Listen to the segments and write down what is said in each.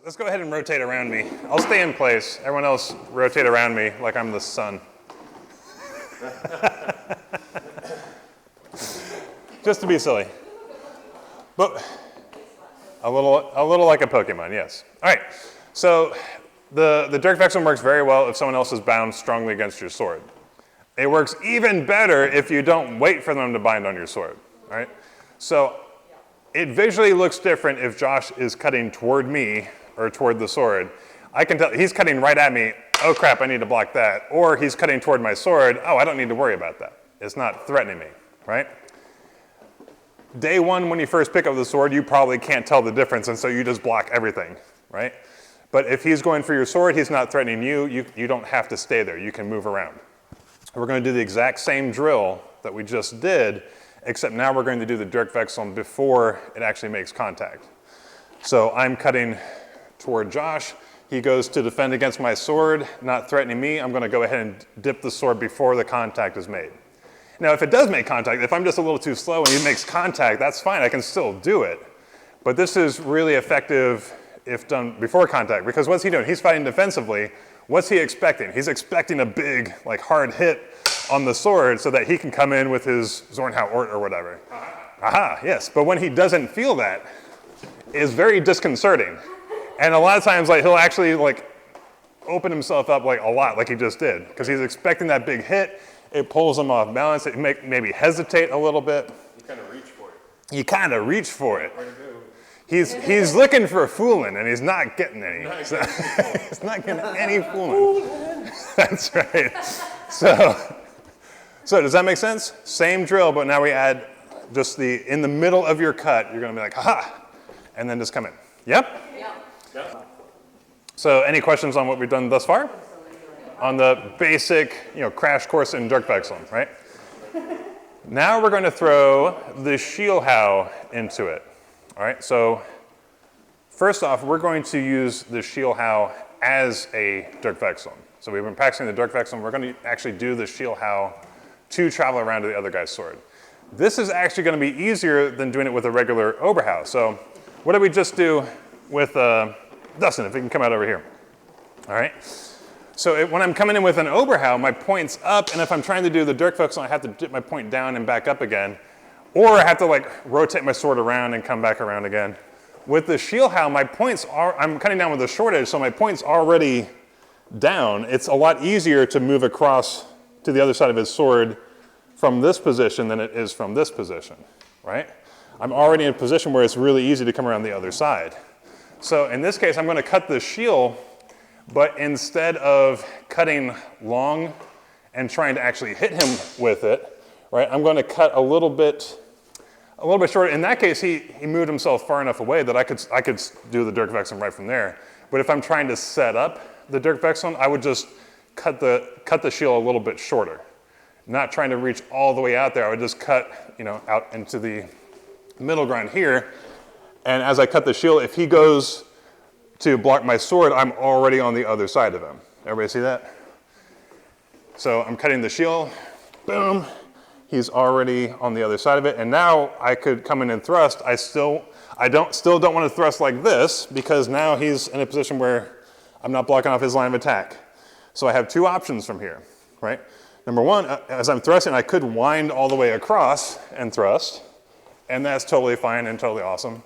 Let's go ahead and rotate around me. I'll stay in place. Everyone else rotate around me like I'm the sun. Just to be silly. But a little like a Pokemon, yes. All right, so the Durchwechseln works very well if someone else is bound strongly against your sword. It works even better if you don't wait for them to bind on your sword, all right? So it visually looks different if Josh is cutting toward me or toward the sword. I can tell he's cutting right at me, oh crap, I need to block that. Or he's cutting toward my sword, oh, I don't need to worry about that. It's not threatening me, right? Day one, when you first pick up the sword, you probably can't tell the difference, and so you just block everything, right? But if he's going for your sword, he's not threatening you, you don't have to stay there, you can move around. We're going to do the exact same drill that we just did, except now we're going to do the Durchwechseln before it actually makes contact. So I'm cutting toward Josh. He goes to defend against my sword, not threatening me. I'm going to go ahead and dip the sword before the contact is made. Now, if it does make contact, if I'm just a little too slow and he makes contact, that's fine. I can still do it. But this is really effective if done before contact, because what's he doing? He's fighting defensively. What's he expecting? He's expecting a big, like, hard hit on the sword so that he can come in with his Zornhau Ort or whatever. Aha, yes. But when he doesn't feel that, it's very disconcerting. And a lot of times, like, he'll actually, like, open himself up, like, a lot, like he just did, because he's expecting that big hit. It pulls him off balance. It maybe hesitate a little bit. You kind of reach for it. You kind of reach for it. He's looking for a fooling, and he's not getting any. He's not getting any fooling. That's right. So does that make sense? Same drill, but now we add just in the middle of your cut, you're going to be like, ha-ha, and then just come in. Yep? Yep. So any questions on what we've done thus far? On the basic, crash course in Durchwechseln, right? Now we're going to throw the Schielhau into it. All right, so first off, we're going to use the Schielhau as a Durchwechseln. So we've been practicing the Durchwechseln. We're going to actually do the Schielhau to travel around to the other guy's sword. This is actually going to be easier than doing it with a regular Oberhau. So what did we just do with Dustin, if he can come out over here. All right. So when I'm coming in with an Oberhau, my point's up, and if I'm trying to do the Durchwechseln, I have to dip my point down and back up again. Or I have to like rotate my sword around and come back around again. With the Schielhau, I'm cutting down with the short edge, so my point's already down. It's a lot easier to move across to the other side of his sword from this position than it is from this position, right? I'm already in a position where it's really easy to come around the other side. So in this case, I'm going to cut the Schiel, but instead of cutting long and trying to actually hit him with it, right, I'm going to cut a little bit shorter. In that case, he moved himself far enough away that I could do the Durchwechseln right from there. But if I'm trying to set up the Durchwechseln, I would just cut the Schiel a little bit shorter. Not trying to reach all the way out there. I would just cut, out into the middle ground here. And as I cut the Schiel, if he goes to block my sword, I'm already on the other side of him. Everybody see that? So I'm cutting the Schiel, boom. He's already on the other side of it, and now I could come in and thrust. I still don't want to thrust like this because now he's in a position where I'm not blocking off his line of attack. So I have two options from here, right? Number one, as I'm thrusting, I could wind all the way across and thrust, and that's totally fine and totally awesome.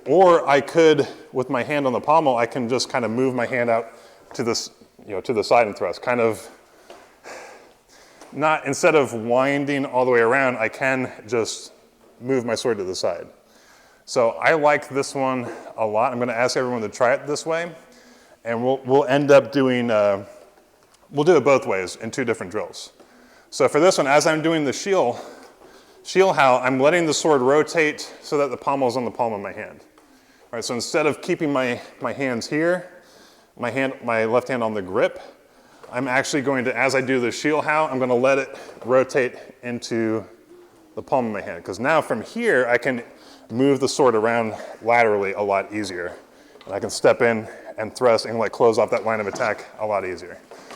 Or I could, with my hand on the pommel, I can just kind of move my hand out to this, to the side and thrust, kind of. Not, instead of winding all the way around, I can just move my sword to the side. So I like this one a lot. I'm going to ask everyone to try it this way, and we'll end up doing, we'll do it both ways in two different drills. So for this one, as I'm doing the Schielhau, I'm letting the sword rotate so that the pommel is on the palm of my hand. All right, so instead of keeping my hands here, my left hand on the grip, I'm actually going to, as I do the Schielhau, I'm going to let it rotate into the palm of my hand. Because now from here, I can move the sword around laterally a lot easier. And I can step in and thrust and like close off that line of attack a lot easier.